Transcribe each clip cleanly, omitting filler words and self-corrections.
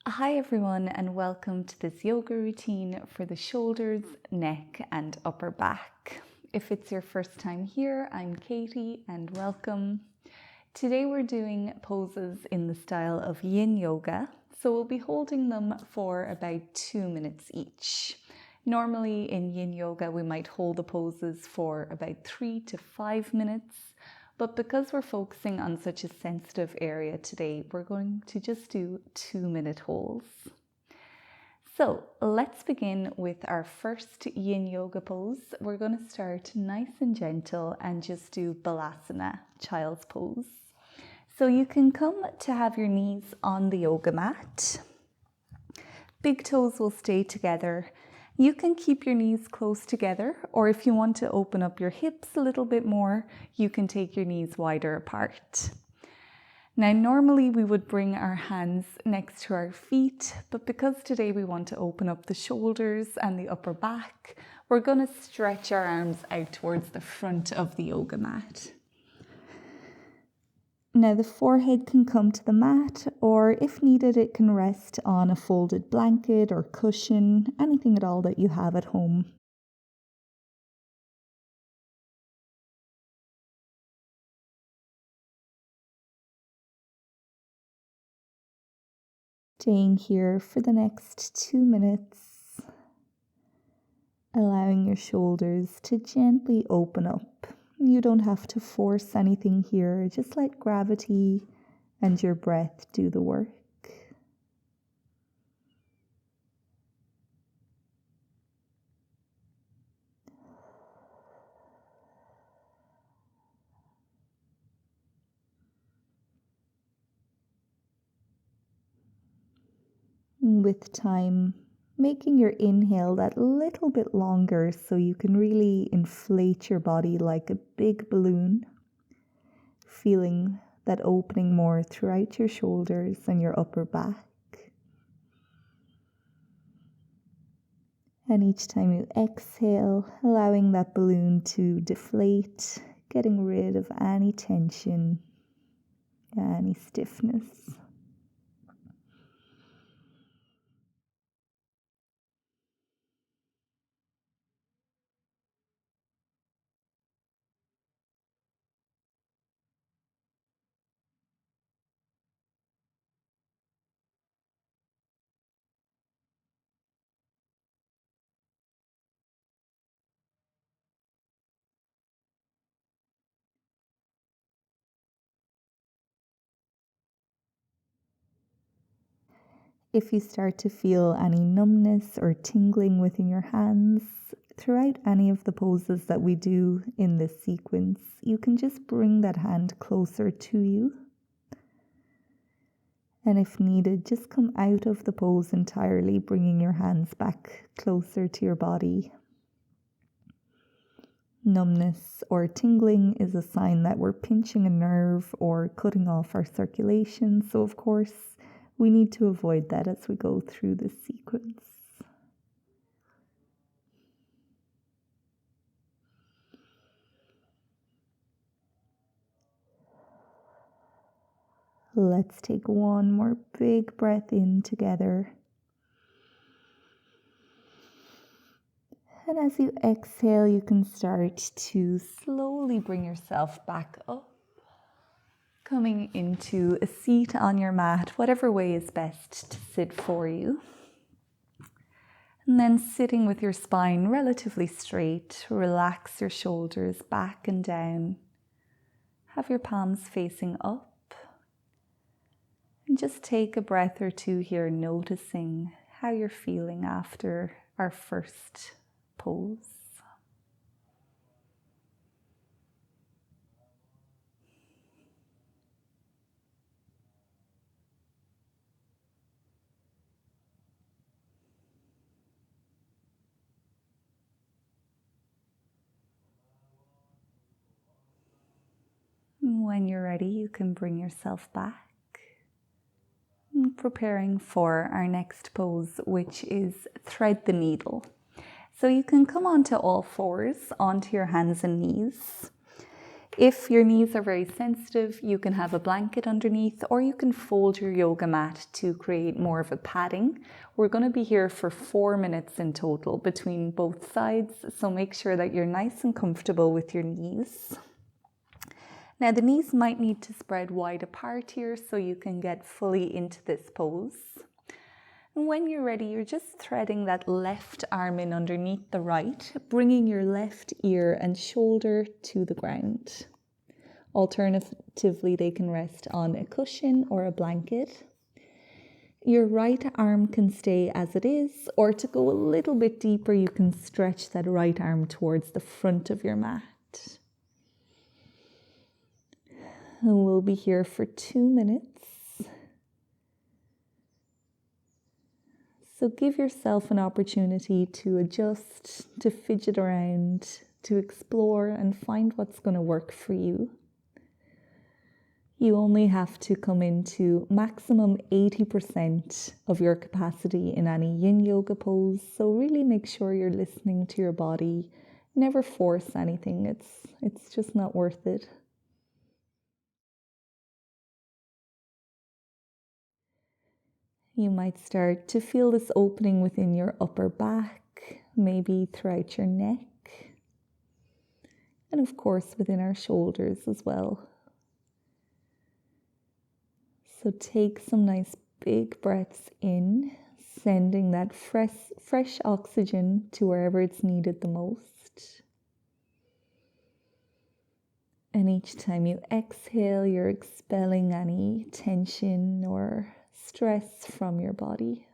Hi everyone, and welcome to this yoga routine for the shoulders, neck and upper back. If it's your first time here, I'm Katie and welcome. Today we're doing poses in the style of Yin Yoga, so we'll be holding them for about 2 minutes each. Normally in Yin Yoga we might hold the poses for about 3 to 5 minutes. But because we're focusing on such a sensitive area today, we're going to just do 2-minute holds. So let's begin with our first Yin Yoga pose. We're going to start nice and gentle and just do Balasana, child's pose. So you can come to have your knees on the yoga mat. Big toes will stay together. You can keep your knees close together, or if you want to open up your hips a little bit more, you can take your knees wider apart. Now, normally we would bring our hands next to our feet, but because today we want to open up the shoulders and the upper back, we're going to stretch our arms out towards the front of the yoga mat. Now the forehead can come to the mat, or if needed it can rest on a folded blanket or cushion, anything at all that you have at home. Staying here for the next 2 minutes, allowing your shoulders to gently open up. You don't have to force anything here, just let gravity and your breath do the work. With time, making your inhale that little bit longer so you can really inflate your body like a big balloon, feeling that opening more throughout your shoulders and your upper back. And each time you exhale, allowing that balloon to deflate, getting rid of any tension, any stiffness. If you start to feel any numbness or tingling within your hands throughout any of the poses that we do in this sequence, you can just bring that hand closer to you. And if needed, just come out of the pose entirely, bringing your hands back closer to your body. Numbness or tingling is a sign that we're pinching a nerve or cutting off our circulation. So of course, we need to avoid that as we go through this sequence. Let's take one more big breath in together. And as you exhale, you can start to slowly bring yourself back up, coming into a seat on your mat, whatever way is best to sit for you. And then sitting with your spine relatively straight, relax your shoulders back and down. Have your palms facing up. And just take a breath or two here, noticing how you're feeling after our first pose. When you're ready, you can bring yourself back. Preparing for our next pose, which is thread the needle. So you can come onto all fours, onto your hands and knees. If your knees are very sensitive, you can have a blanket underneath, or you can fold your yoga mat to create more of a padding. We're going to be here for 4 minutes in total between both sides, so make sure that you're nice and comfortable with your knees. Now the knees might need to spread wide apart here so you can get fully into this pose. And when you're ready, you're just threading that left arm in underneath the right, bringing your left ear and shoulder to the ground. Alternatively, they can rest on a cushion or a blanket. Your right arm can stay as it is, or to go a little bit deeper, you can stretch that right arm towards the front of your mat. And we'll be here for 2 minutes. So give yourself an opportunity to adjust, to fidget around, to explore and find what's going to work for you. You only have to come into maximum 80% of your capacity in any yin yoga pose. So really make sure you're listening to your body. Never force anything. It's just not worth it. You might start to feel this opening within your upper back, maybe throughout your neck, and of course within our shoulders as well. So take some nice big breaths in, sending that fresh oxygen to wherever it's needed the most. And each time you exhale, you're expelling any tension or stress from your body.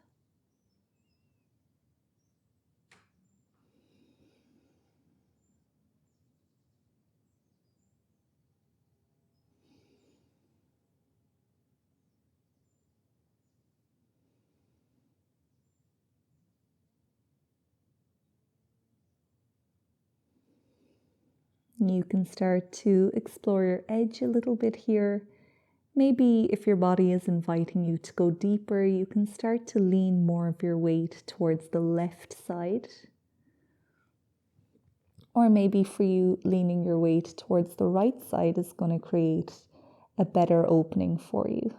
You can start to explore your edge a little bit here. Maybe if your body is inviting you to go deeper, you can start to lean more of your weight towards the left side. Or maybe for you, leaning your weight towards the right side is going to create a better opening for you.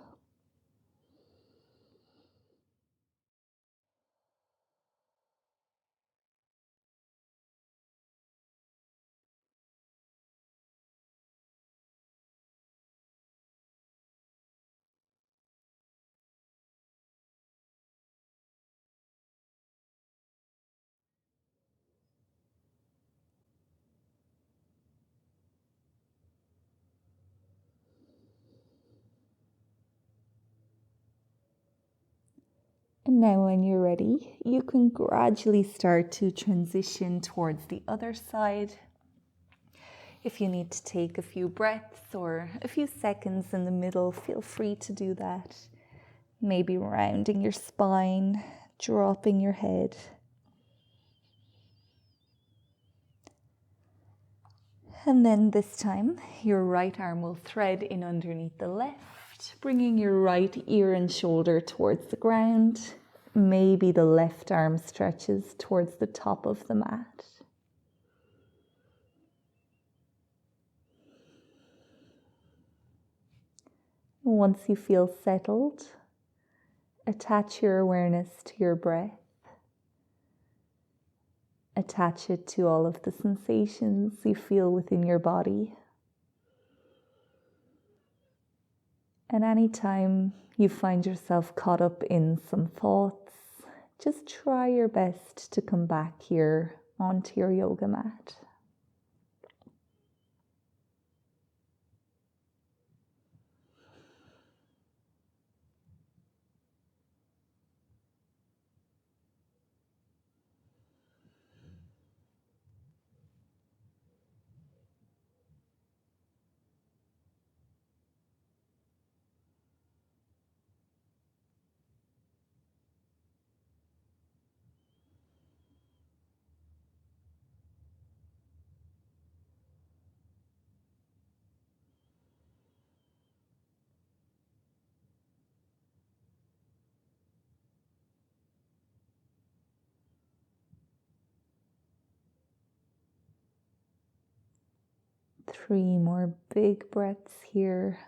And now when you're ready, you can gradually start to transition towards the other side. If you need to take a few breaths or a few seconds in the middle, feel free to do that. Maybe rounding your spine, dropping your head. And then this time, your right arm will thread in underneath the left, bringing your right ear and shoulder towards the ground. Maybe the left arm stretches towards the top of the mat. Once you feel settled, attach your awareness to your breath. Attach it to all of the sensations you feel within your body. And anytime you find yourself caught up in some thoughts, just try your best to come back here onto your yoga mat. 3 more big breaths here.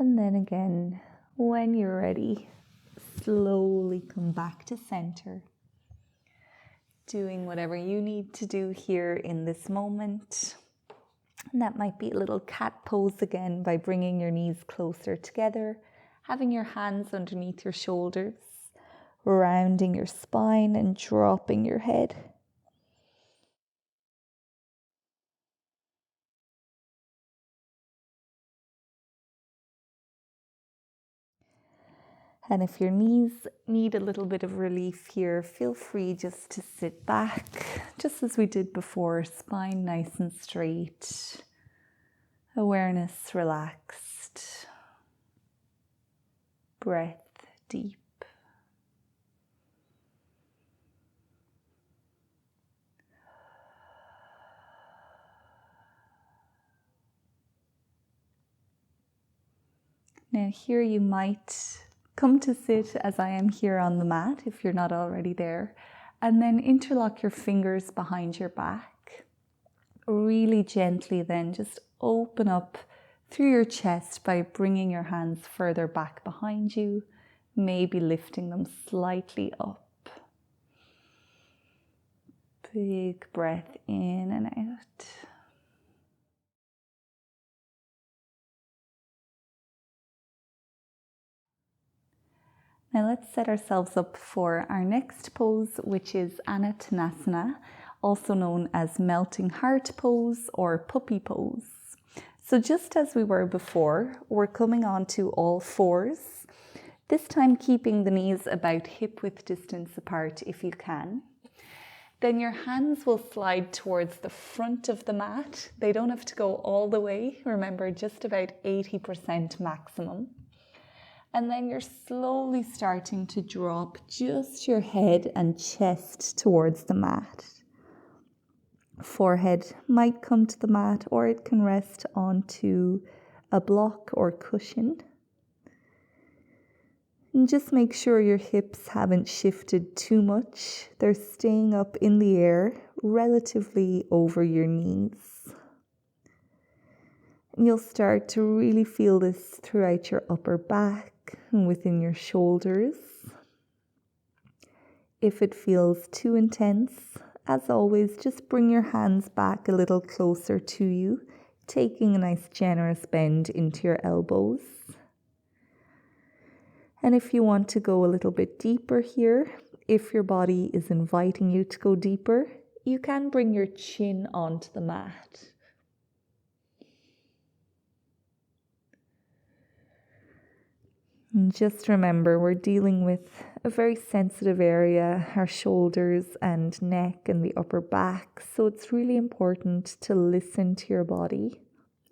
And then again, when you're ready, slowly come back to center. Doing whatever you need to do here in this moment. And that might be a little cat pose again by bringing your knees closer together, having your hands underneath your shoulders, rounding your spine and dropping your head. And if your knees need a little bit of relief here, feel free just to sit back, just as we did before, spine nice and straight, awareness relaxed, breath deep. Now here you might come to sit as I am here on the mat if you're not already there, and then interlock your fingers behind your back. Really gently then just open up through your chest by bringing your hands further back behind you, maybe lifting them slightly up. Big breath in and out. Now let's set ourselves up for our next pose, which is Anahatasana, also known as melting heart pose or puppy pose. So just as we were before, we're coming onto all fours, this time keeping the knees about hip width distance apart if you can. Then your hands will slide towards the front of the mat. They don't have to go all the way, remember, just about 80% maximum. And then you're slowly starting to drop just your head and chest towards the mat. Forehead might come to the mat, or it can rest onto a block or cushion. And just make sure your hips haven't shifted too much. They're staying up in the air, relatively over your knees. And you'll start to really feel this throughout your upper back and within your shoulders. If it feels too intense, as always, just bring your hands back a little closer to you, taking a nice generous bend into your elbows. And if you want to go a little bit deeper here, if your body is inviting you to go deeper, you can bring your chin onto the mat. And just remember, we're dealing with a very sensitive area, our shoulders and neck and the upper back. So it's really important to listen to your body.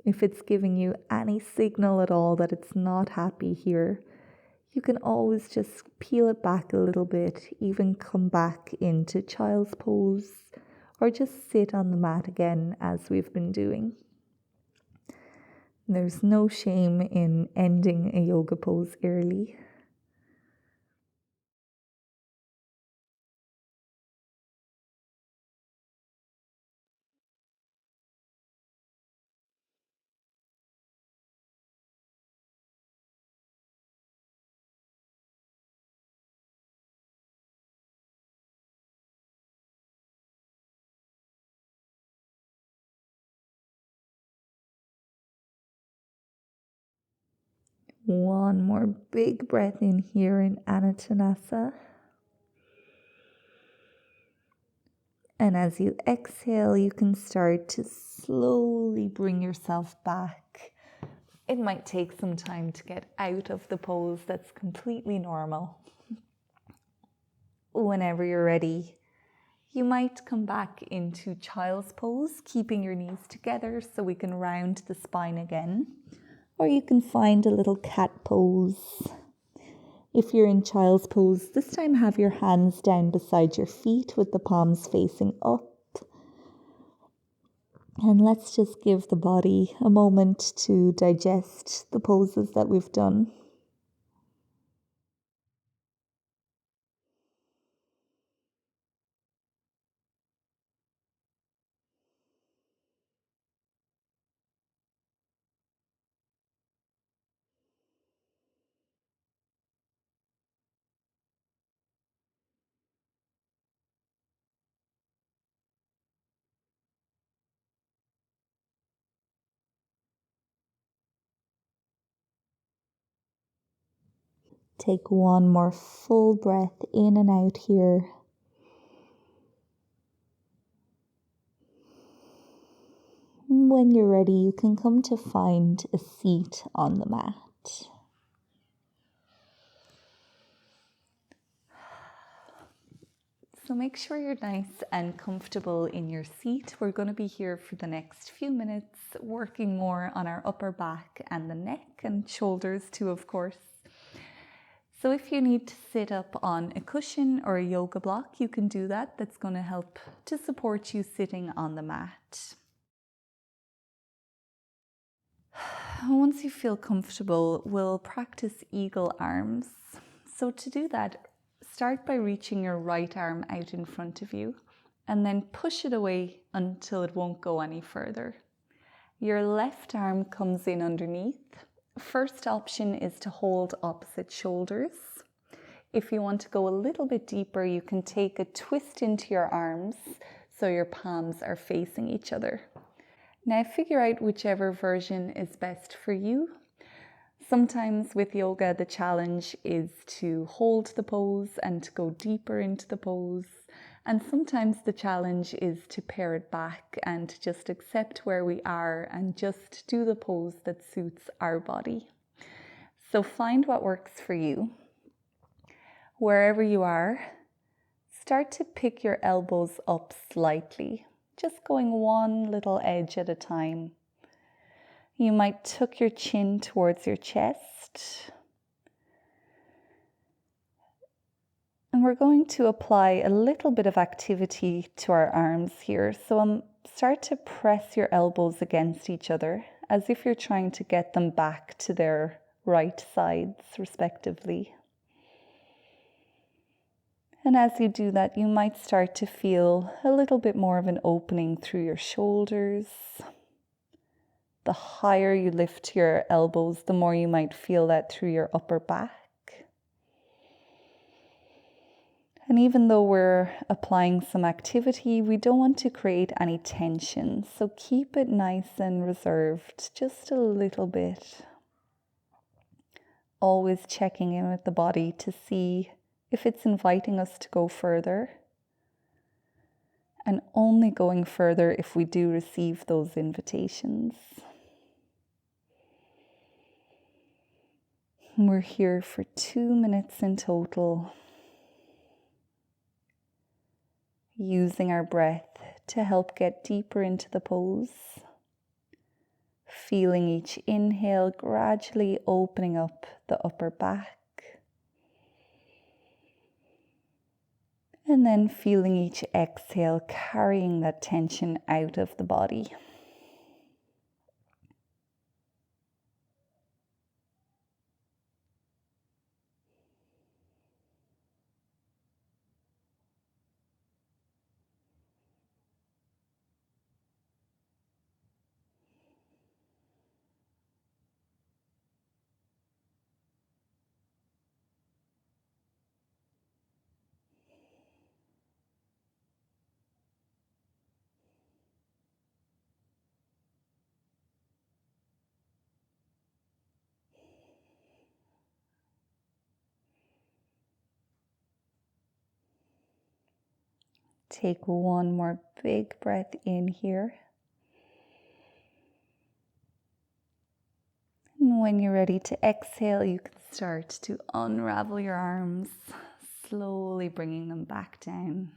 If it's giving you any signal at all that it's not happy here, you can always just peel it back a little bit, even come back into child's pose, or just sit on the mat again as we've been doing. There's no shame in ending a yoga pose early. One more big breath in here in Anahatasana. And as you exhale, you can start to slowly bring yourself back. It might take some time to get out of the pose. That's completely normal. Whenever you're ready, You might come back into child's pose, keeping your knees together so we can round the spine again. Or you can find a little cat pose. If you're in child's pose, this time have your hands down beside your feet with the palms facing up. And let's just give the body a moment to digest the poses that we've done. Take one more full breath in and out here. When you're ready, you can come to find a seat on the mat. So make sure you're nice and comfortable in your seat. We're going to be here for the next few minutes, working more on our upper back and the neck and shoulders too, of course. So if you need to sit up on a cushion or a yoga block, you can do that. That's going to help to support you sitting on the mat. Once you feel comfortable, we'll practice eagle arms. So to do that, start by reaching your right arm out in front of you and then push it away until it won't go any further. Your left arm comes in underneath. First option is to hold opposite shoulders. If you want to go a little bit deeper, you can take a twist into your arms so your palms are facing each other. Now figure out whichever version is best for you. Sometimes with yoga, the challenge is to hold the pose and to go deeper into the pose. And sometimes the challenge is to pare it back and to just accept where we are and just do the pose that suits our body. So find what works for you. Wherever you are, start to pick your elbows up slightly, just going one little edge at a time. You might tuck your chin towards your chest. And we're going to apply a little bit of activity to our arms here. So start to press your elbows against each other as if you're trying to get them back to their right sides, respectively. And as you do that, you might start to feel a little bit more of an opening through your shoulders. The higher you lift your elbows, the more you might feel that through your upper back. And even though we're applying some activity, we don't want to create any tension. So keep it nice and reserved, just a little bit. Always checking in with the body to see if it's inviting us to go further. And only going further if we do receive those invitations. We're here for 2 minutes in total. Using our breath to help get deeper into the pose. Feeling each inhale gradually opening up the upper back. And then feeling each exhale carrying that tension out of the body. Take one more big breath in here. And when you're ready to exhale, you can start to unravel your arms, slowly bringing them back down.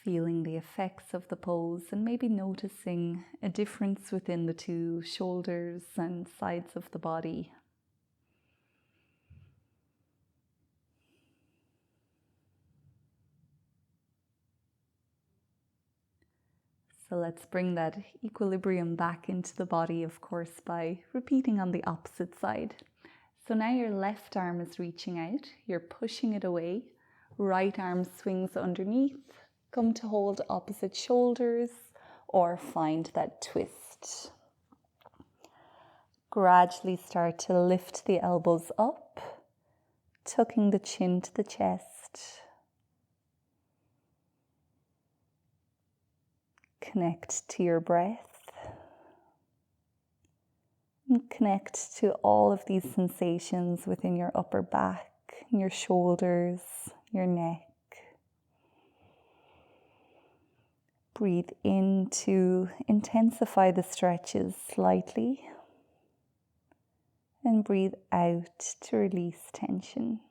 feeling the effects of the pose and maybe noticing a difference within the two shoulders and sides of the body. So let's bring that equilibrium back into the body, of course, by repeating on the opposite side. So now your left arm is reaching out, you're pushing it away, right arm swings underneath, come to hold opposite shoulders or find that twist. Gradually start to lift the elbows up, tucking the chin to the chest. Connect to your breath. And connect to all of these sensations within your upper back, your shoulders, your neck. Breathe in to intensify the stretches slightly. And breathe out to release tension.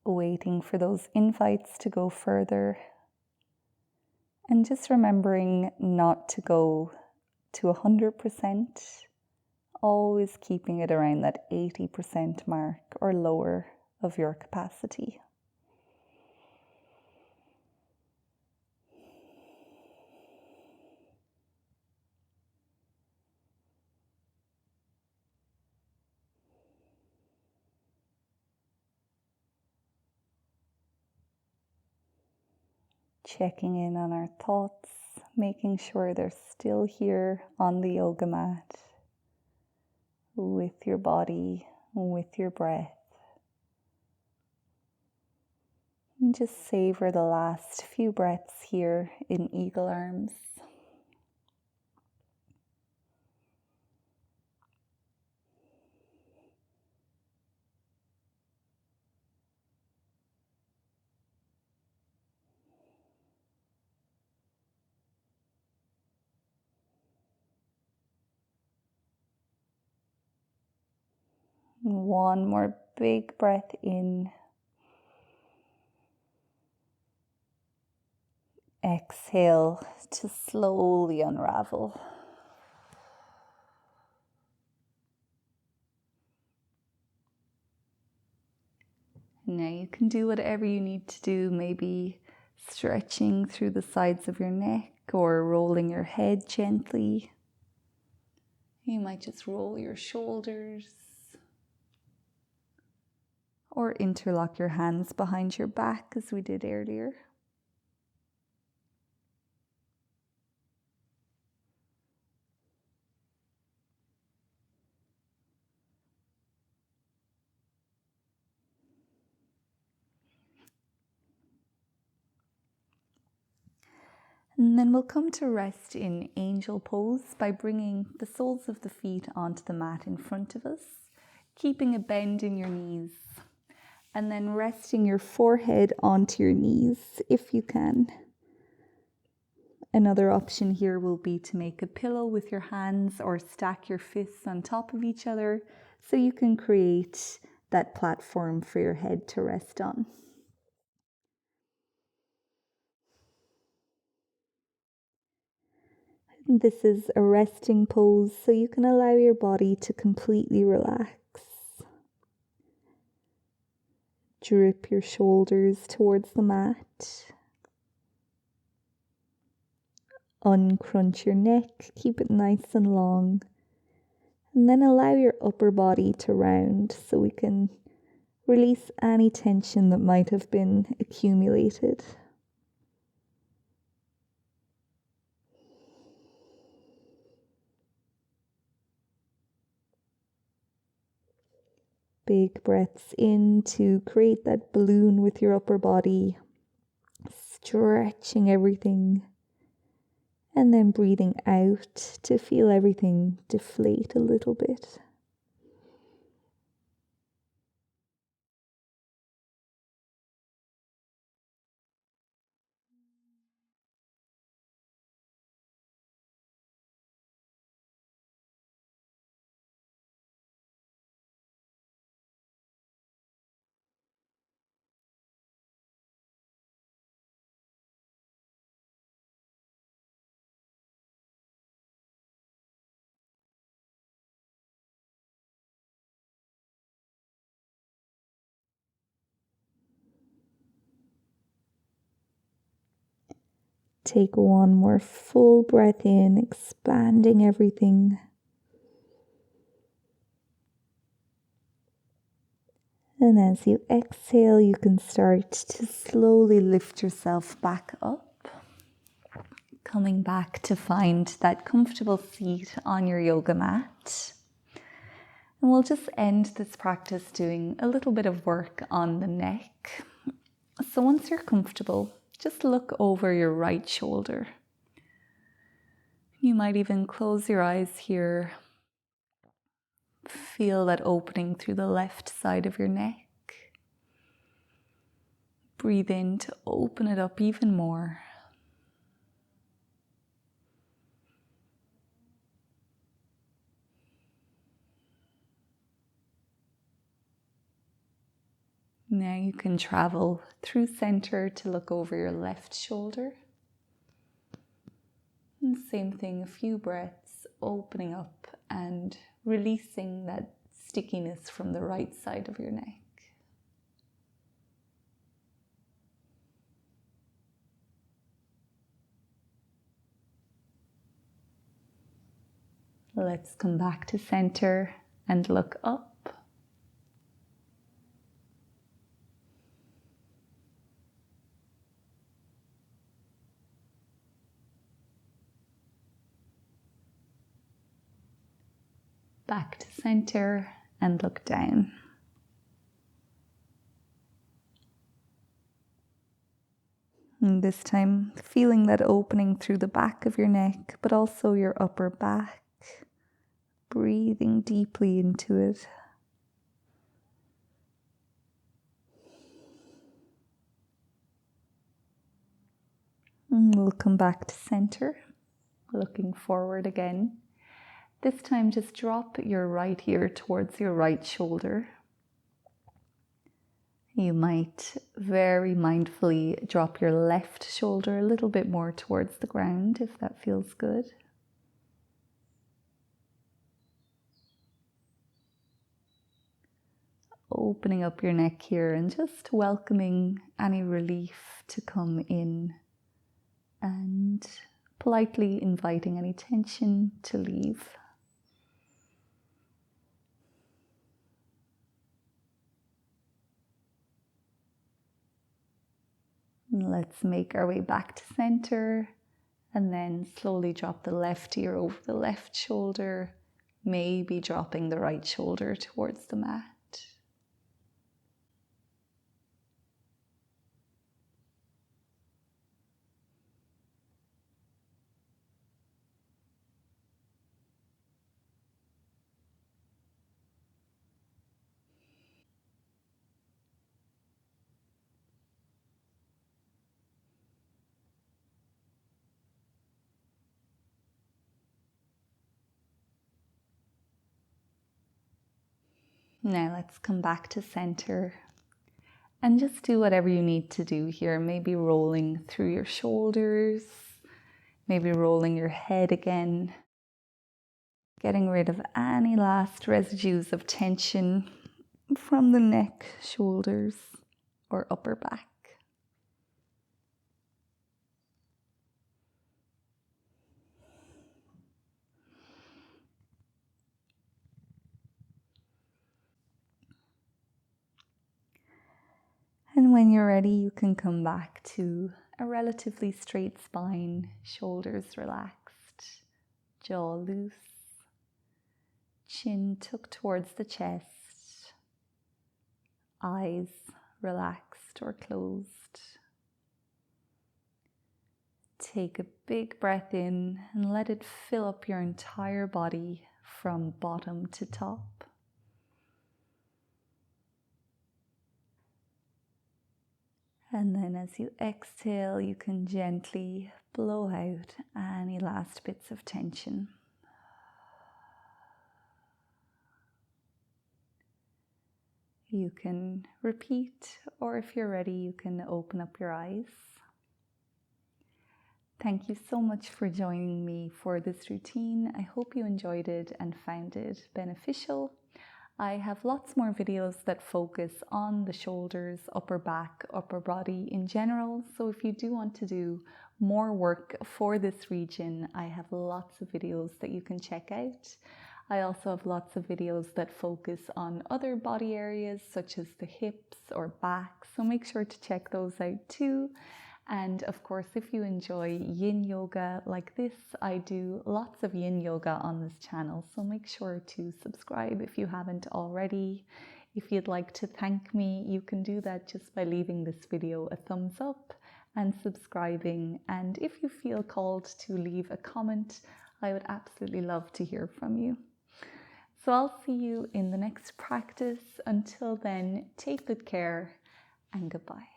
Waiting for those invites to go further, and just remembering not to go to 100%, always keeping it around that 80% mark or lower of your capacity. Checking in on our thoughts, making sure they're still here on the yoga mat, with your body, with your breath. And just savor the last few breaths here in eagle arms. One more big breath in. Exhale to slowly unravel. Now you can do whatever you need to do, maybe stretching through the sides of your neck or rolling your head gently. You might just roll your shoulders or interlock your hands behind your back as we did earlier. And then we'll come to rest in angel pose by bringing the soles of the feet onto the mat in front of us, keeping a bend in your knees, and then resting your forehead onto your knees if you can. Another option here will be to make a pillow with your hands or stack your fists on top of each other so you can create that platform for your head to rest on. This is a resting pose, so you can allow your body to completely relax. Drip your shoulders towards the mat. Uncrunch your neck, keep it nice and long. And then allow your upper body to round so we can release any tension that might have been accumulated. Big breaths in to create that balloon with your upper body, stretching everything. And then breathing out to feel everything deflate a little bit. Take one more full breath in, expanding everything. And as you exhale, you can start to slowly lift yourself back up, coming back to find that comfortable seat on your yoga mat. And we'll just end this practice doing a little bit of work on the neck. So once you're comfortable, just look over your right shoulder. You might even close your eyes here. Feel that opening through the left side of your neck. Breathe in to open it up even more. Now you can travel through center to look over your left shoulder. And same thing, a few breaths, opening up and releasing that stickiness from the right side of your neck. Let's come back to center and look up. Back to center and look down. And this time, feeling that opening through the back of your neck, but also your upper back. Breathing deeply into it. And we'll come back to center, looking forward again. This time, just drop your right ear towards your right shoulder. You might very mindfully drop your left shoulder a little bit more towards the ground if that feels good. Opening up your neck here and just welcoming any relief to come in and politely inviting any tension to leave. And let's make our way back to center and then slowly drop the left ear over the left shoulder, maybe dropping the right shoulder towards the mat. Now let's come back to center and just do whatever you need to do here. Maybe rolling through your shoulders, maybe rolling your head again, getting rid of any last residues of tension from the neck, shoulders, or upper back. And when you're ready, you can come back to a relatively straight spine, shoulders relaxed, jaw loose, chin tucked towards the chest, eyes relaxed or closed. Take a big breath in and let it fill up your entire body from bottom to top. And then as you exhale, you can gently blow out any last bits of tension. You can repeat, or if you're ready, you can open up your eyes. Thank you so much for joining me for this routine. I hope you enjoyed it and found it beneficial. I have lots more videos that focus on the shoulders, upper back, upper body in general. So if you do want to do more work for this region, I have lots of videos that you can check out. I also have lots of videos that focus on other body areas such as the hips or back. So make sure to check those out too. And of course, if you enjoy yin yoga like this, I do lots of yin yoga on this channel. So make sure to subscribe if you haven't already. If you'd like to thank me, you can do that just by leaving this video a thumbs up and subscribing. And if you feel called to leave a comment, I would absolutely love to hear from you. So I'll see you in the next practice. Until then, take good care and goodbye.